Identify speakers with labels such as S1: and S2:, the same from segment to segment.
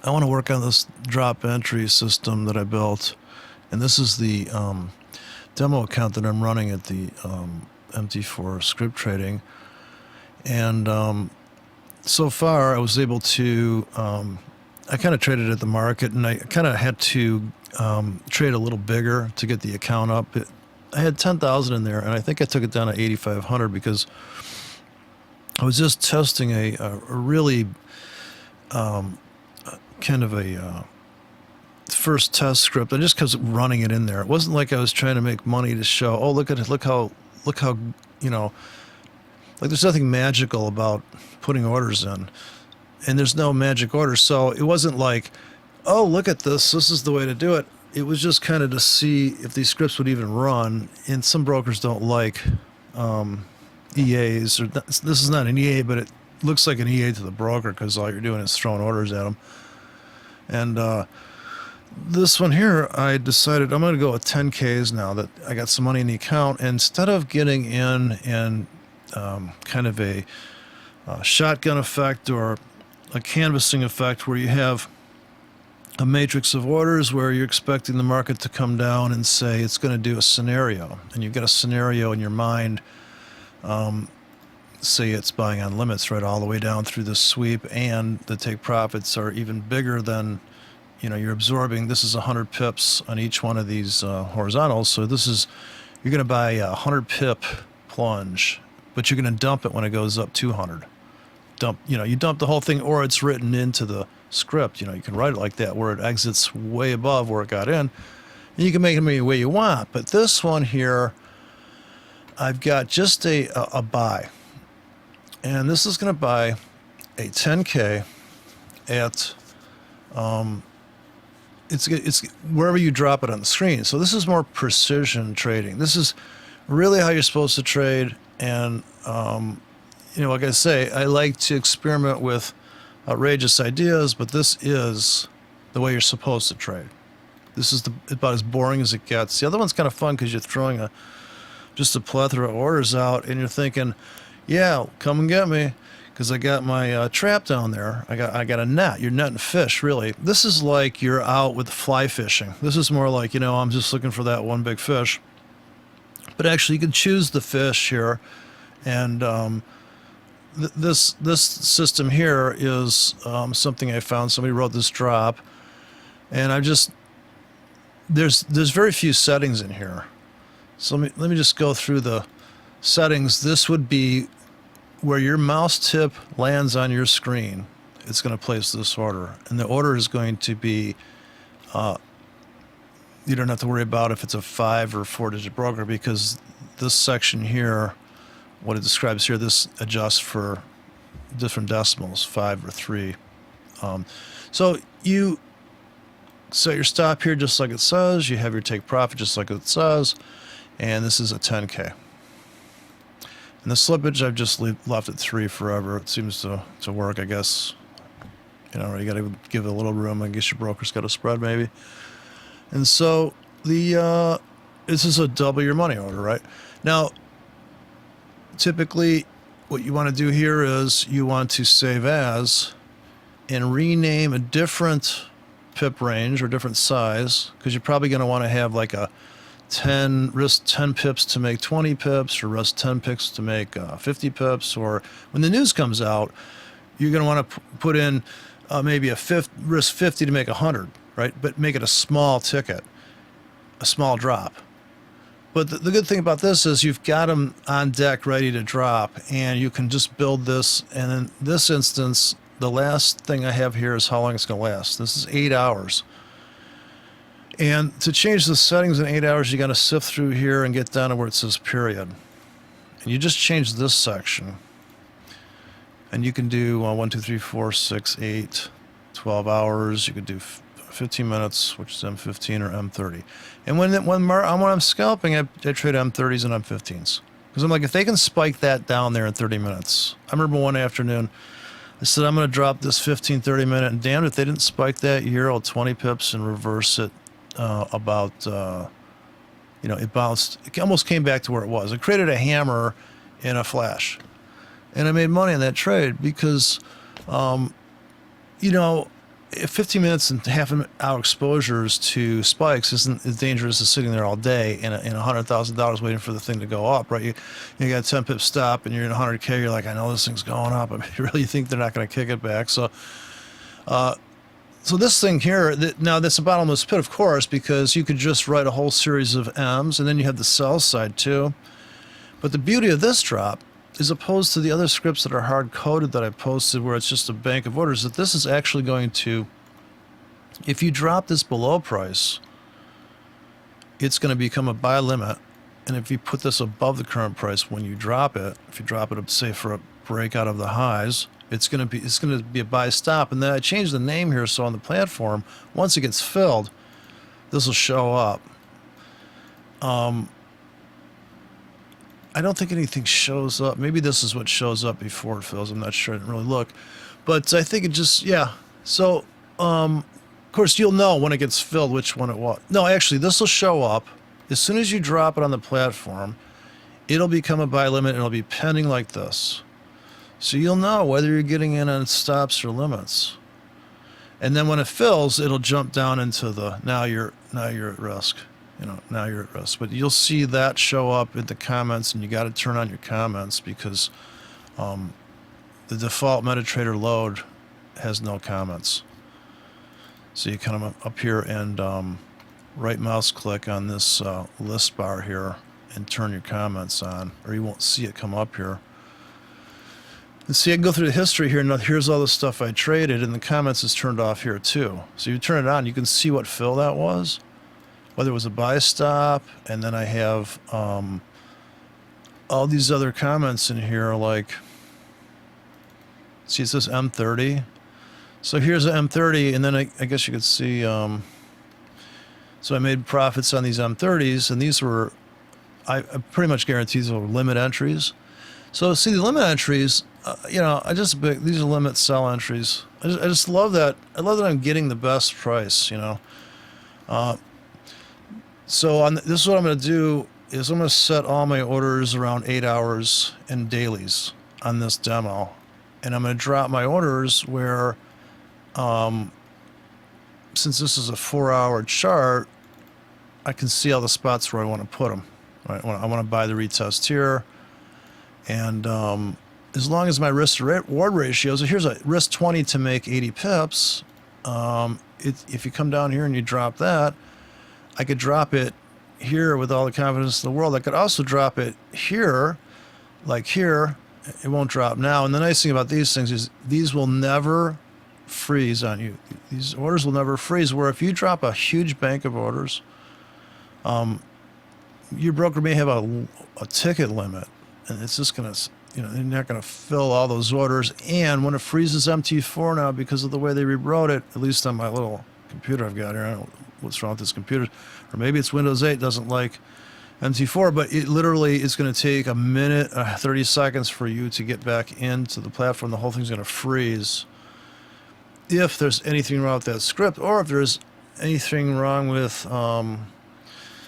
S1: I want to work on this drop entry system that I built, and this is the demo account that I'm running at the MT4 script trading. And so far, I was able to. I kind of traded at the market, and I kind of had to trade a little bigger to get the account up. I had 10,000 in there, and I think I took it down to 8,500 because I was just testing a really kind of a first test script. I just kept running it in there. It wasn't like I was trying to make money to show, oh, look at it, look how, you know, like there's nothing magical about putting orders in, and there's no magic order. So it wasn't like, oh, look at this, this is the way to do it. It was just kind of to see if these scripts would even run. And some brokers don't like EAs, or this is not an EA, but it looks like an EA to the broker because all you're doing is throwing orders at them. And this one here, I decided I'm going to go with 10Ks now that I got some money in the account. And instead of getting in and kind of a shotgun effect or a canvassing effect where you have a matrix of orders where you're expecting the market to come down and say it's going to do a scenario, and you've got a scenario in your mind, say it's buying on limits right all the way down through the sweep, and the take profits are even bigger than, you're absorbing. This is 100 pips on each one of these horizontals. So this is, you're going to buy a 100 pip plunge, but you're going to dump it when it goes up 200. You dump the whole thing, or it's written into the script. You can write it like that where it exits way above where it got in, and you can make it any way you want. But this one here, I've got just a buy, and this is going to buy a 10K at it's wherever you drop it on the screen. So this is more precision trading. This is really how you're supposed to trade. And like I say, I like to experiment with outrageous ideas, but this is the way you're supposed to trade. This is about as boring as it gets. The other one's kind of fun because you're throwing just a plethora of orders out, and you're thinking, yeah, come and get me, because I got my trap down there. I got a net. You're netting fish, really. This is like you're out with fly fishing. This is more like, I'm just looking for that one big fish. But actually, you can choose the fish here, and this system here is something I found. Somebody wrote this drop, and there's very few settings in here. So let me just go through the settings. This would be where your mouse tip lands on your screen. It's going to place this order, and the order is going to be, you don't have to worry about if it's a 5 or 4-digit broker, because this section here, what it describes here, this adjusts for different decimals, 5 or 3. So you set your stop here just like it says. You have your take profit just like it says. And this is a 10K. And the slippage, I've just left at 3 forever. It seems to work, I guess. You got to give it a little room. I guess your broker's got a spread maybe. And so this is a double your money order, right? Now, typically what you want to do here is you want to save as and rename a different pip range or different size, because you're probably going to want to have like a risk 10 pips to make 20 pips, or risk 10 pips to make 50 pips, or when the news comes out, you're going to want to put in maybe risk 50 to make 100, right? But make it a small ticket, a small drop. But the good thing about this is you've got them on deck ready to drop, and you can just build this. And in this instance, the last thing I have here is how long it's going to last. This is 8 hours. And to change the settings in 8 hours, you got to sift through here and get down to where it says period. And you just change this section. And you can do 1, 2, 3, 4, 6, 8, 12 hours. You could do 15 minutes, which is M15 or M30. And when I'm scalping, I trade M30s and M15s. Because I'm like, if they can spike that down there in 30 minutes. I remember one afternoon, I said, I'm going to drop this 15, 30 minute, and damn it, if they didn't spike that Euro 20 pips and reverse it it bounced. It almost came back to where it was. It created a hammer in a flash. And I made money on that trade because, 15 minutes and half an hour exposures to spikes isn't as dangerous as sitting there all day in $100,000 waiting for the thing to go up, right? You got a 10 pip stop and you're in 100K. You're like, I know this thing's going up. I mean, you really think they're not going to kick it back? So this thing here, now that's a bottomless pit, of course, because you could just write a whole series of M's, and then you have the sell side too. But the beauty of this drop, as opposed to the other scripts that are hard-coded that I posted where it's just a bank of orders, that this is actually going to, if you drop this below price, it's going to become a buy limit. And if you put this above the current price when you drop it, if you drop it, say, for a breakout of the highs, it's going to be a buy stop. And then I changed the name here, so on the platform, once it gets filled, this will show up. I don't think anything shows up. Maybe this is what shows up before it fills. I'm not sure. I didn't really look. But I think it just, yeah. So, of course, you'll know when it gets filled which one it was. No, actually, this will show up. As soon as you drop it on the platform, it'll become a buy limit, and it'll be pending like this. So you'll know whether you're getting in on stops or limits. And then when it fills, it'll jump down into the, now you're at risk. Now you're at risk. But you'll see that show up in the comments, and you got to turn on your comments because the default MetaTrader load has no comments. So you kind of up here and right mouse click on this list bar here and turn your comments on, or you won't see it come up here. And see, I can go through the history here, and here's all the stuff I traded, and the comments is turned off here too. So you turn it on, you can see what fill that was, whether it was a buy stop, and then I have all these other comments in here, like, see, it says M30. So here's an M30, and then I guess you could see, so I made profits on these M30s, and these were, I pretty much guarantee these were limit entries. So see, the limit entries, these are limit sell entries. I just love that. I love that I'm getting the best price, So this is what I'm going to do is I'm going to set all my orders around 8 hours in dailies on this demo. And I'm going to drop my orders where, since this is a 4-hour chart, I can see all the spots where I want to put them. Right? I want to buy the retest here. And as long as my risk to reward ratio, so here's a risk 20 to make 80 pips. If you come down here and you drop that, I could drop it here with all the confidence in the world. I could also drop it here, like here. It won't drop now. And the nice thing about these things is these will never freeze on you. These orders will never freeze, where if you drop a huge bank of orders, your broker may have a ticket limit, and it's just going to, they're not going to fill all those orders. And when it freezes MT4 now, because of the way they rewrote it, at least on my little computer I've got here, I don't know what's wrong with this computer, or maybe it's Windows 8 doesn't like MT4, but it literally is going to take a minute, 30 seconds for you to get back into the platform. The whole thing's going to freeze if there's anything wrong with that script, or if there's anything wrong with,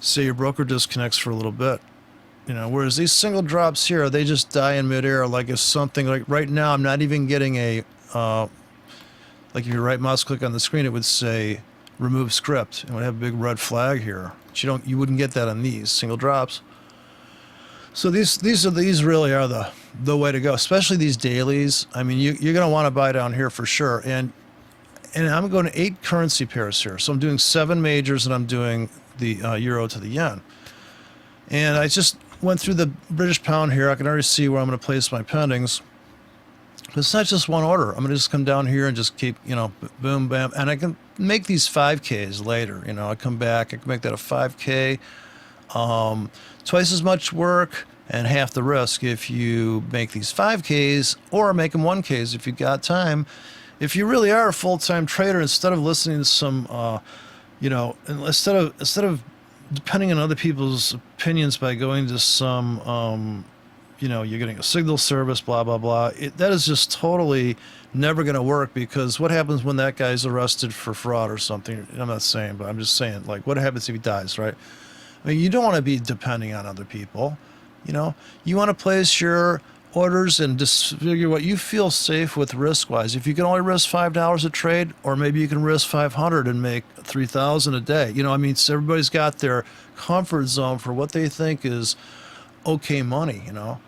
S1: say, your broker disconnects for a little bit. Whereas these single drops here, they just die in midair. Like if something, like right now, I'm not even getting a, like if you right mouse click on the screen, it would say remove script. It would have a big red flag here. But you wouldn't get that on these single drops. So these really are the way to go, especially these dailies. I mean, you're going to want to buy down here for sure. And I'm going to 8 currency pairs here. So I'm doing 7 majors, and I'm doing the euro to the yen. And I just went through the British pound here. I can already see where I'm going to place my pendings. It's not just one order. I'm going to just come down here and just keep, boom, bam. And I can make these 5Ks later. I come back. I can make that a 5K. Twice as much work and half the risk if you make these 5Ks, or make them 1Ks if you've got time. If you really are a full-time trader, instead of listening to some, instead of depending on other people's opinions by going to some, you're getting a signal service, blah, blah, blah. That is just totally never going to work, because what happens when that guy's arrested for fraud or something? I'm not saying, but I'm just saying, like, what happens if he dies, right? I mean, you don't want to be depending on other people. You want to place your orders and just figure what you feel safe with risk-wise. If you can only risk $5 a trade, or maybe you can risk 500 and make 3,000 a day. You know, I mean, so everybody's got their comfort zone for what they think is okay money, you know.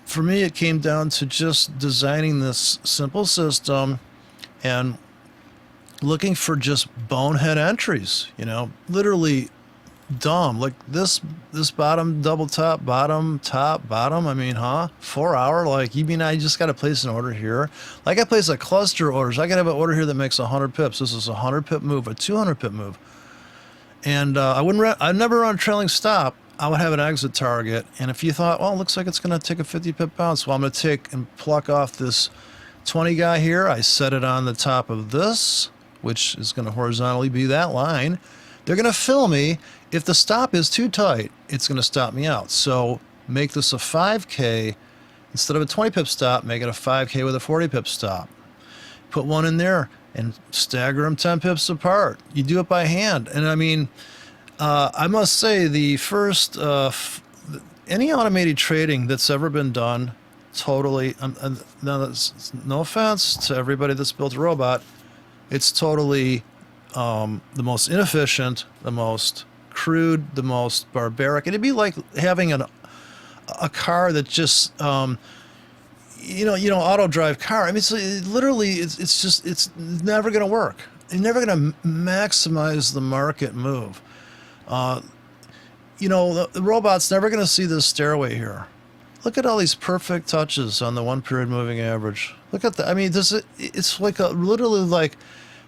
S1: For me, it came down to just designing this simple system and looking for just bonehead entries, you know, literally dumb, like this bottom double top, bottom. I mean, 4 hour, like, you mean I just got to place an order here? Like, I place a cluster orders. I got to have an order here that makes 100 pips. This is a 100 pip move, a 200 pip move. And I'd never run a trailing stop. I would have an exit target. And if you thought, well, it looks like it's going to take a 50 pip bounce, well, I'm going to take and pluck off this 20 guy here. I set it on the top of this, which is going to horizontally be that line. They're going to fill me. If the stop is too tight, it's going to stop me out. So make this a 5K. Instead of a 20 pip stop, make it a 5K with a 40 pip stop. Put one in there and stagger them 10 pips apart. You do it by hand. And I mean, I must say, the first, any automated trading that's ever been done, totally, no offense to everybody that's built a robot, it's totally the most inefficient, the most crude, the most barbaric. It'd be like having a car that just, auto drive car. I mean, it's never going to work. You're never going to maximize the market move. The robot's never going to see this stairway here. Look at all these perfect touches on the 1 period moving average. Look at that. I mean, it's like literally like,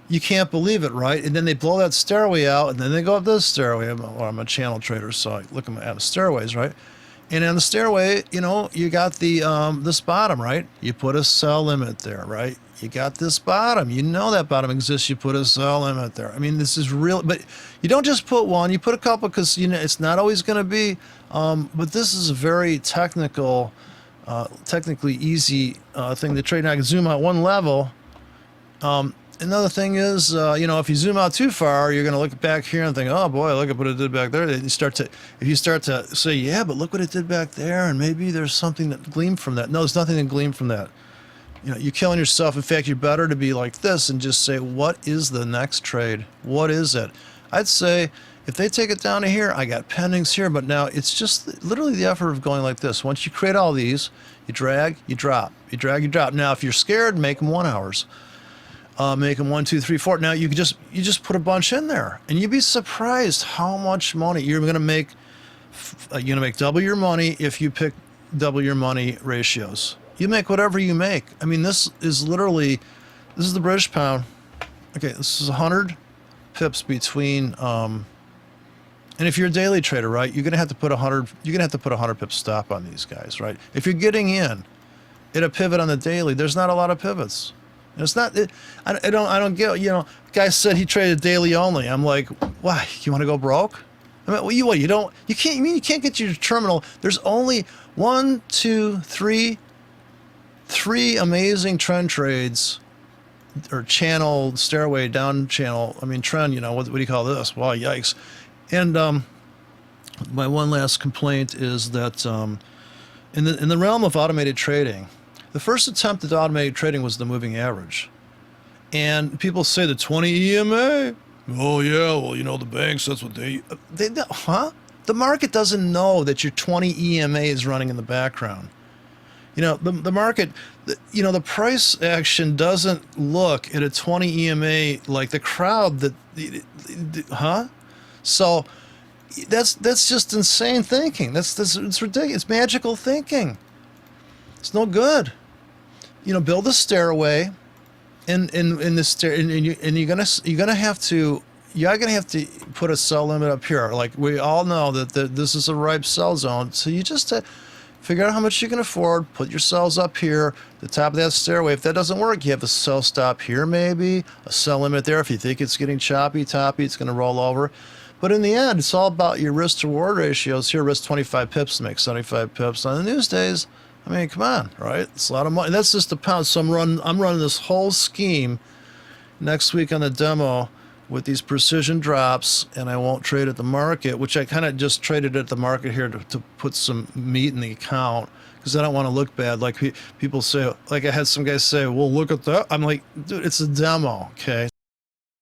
S1: you can't believe it, right? And then they blow that stairway out, and then they go up this stairway. I'm a channel trader, so I look at the stairways, right? And on the stairway, you got this bottom, right? You put a sell limit there, right? You got this bottom. You know that bottom exists. You put a sell limit there. I mean, this is real, but you don't just put one. You put a couple, because it's not always going to be. But this is a very technically easy thing to trade. Now I can zoom out one level. Another thing is, if you zoom out too far, you're going to look back here and think, oh boy, look at what it did back there. If you start to say, yeah, but look what it did back there, and maybe there's something that gleamed from that. No, there's nothing that gleamed from that. You're killing yourself. In fact, you're better to be like this and just say, what is the next trade? What is it? I'd say, if they take it down to here, I got pendings here, but now it's just literally the effort of going like this. Once you create all these, you drag, you drop, you drag, you drop. Now, if you're scared, make them 1 hours. Make them 1, 2, 3, 4. Now you just put a bunch in there, and you'd be surprised how much money you're going to make. You're going to make double your money if you pick double your money ratios. You make whatever you make. I mean, this is the British pound. Okay, this is 100 pips between. And if you're a daily trader, right, you're going to have to put 100. You're going to have to put 100 pip stop on these guys, right? If you're getting in at a pivot on the daily, there's not a lot of pivots. It's not. I don't get. Guy said he traded daily only. I'm like, why? You want to go broke? I mean, you don't. You can't. You mean you can't get to your terminal? There's only 1, 2, 3 amazing trend trades, or channel stairway down channel. I mean, trend. What do you call this? Wow, yikes! And my one last complaint is that in the realm of automated trading, the first attempt at automated trading was the moving average. And people say the 20 EMA. Oh, yeah, well, the banks, that's what they The market doesn't know that your 20 EMA is running in the background. The market, the price action doesn't look at a 20 EMA like the crowd So that's just insane thinking. It's ridiculous. It's magical thinking. It's no good. Build a stairway, and the stair, and you're gonna have to put a sell limit up here. Like, we all know that this is a ripe sell zone. So you just figure out how much you can afford. Put your sells up here, the top of that stairway. If that doesn't work, you have a sell stop here, maybe a sell limit there. If you think it's getting toppy, it's going to roll over. But in the end, it's all about your risk to reward ratios. Here, risk 25 pips to make 75 pips. On the news days, I mean, come on, right? It's a lot of money. That's just a pound. So I'm running this whole scheme next week on the demo with these precision drops, and I won't trade at the market, which I kind of just traded at the market here to put some meat in the account, because I don't want to look bad. Like people say, like I had some guys say, well, look at that. I'm like, dude, it's a demo. Okay.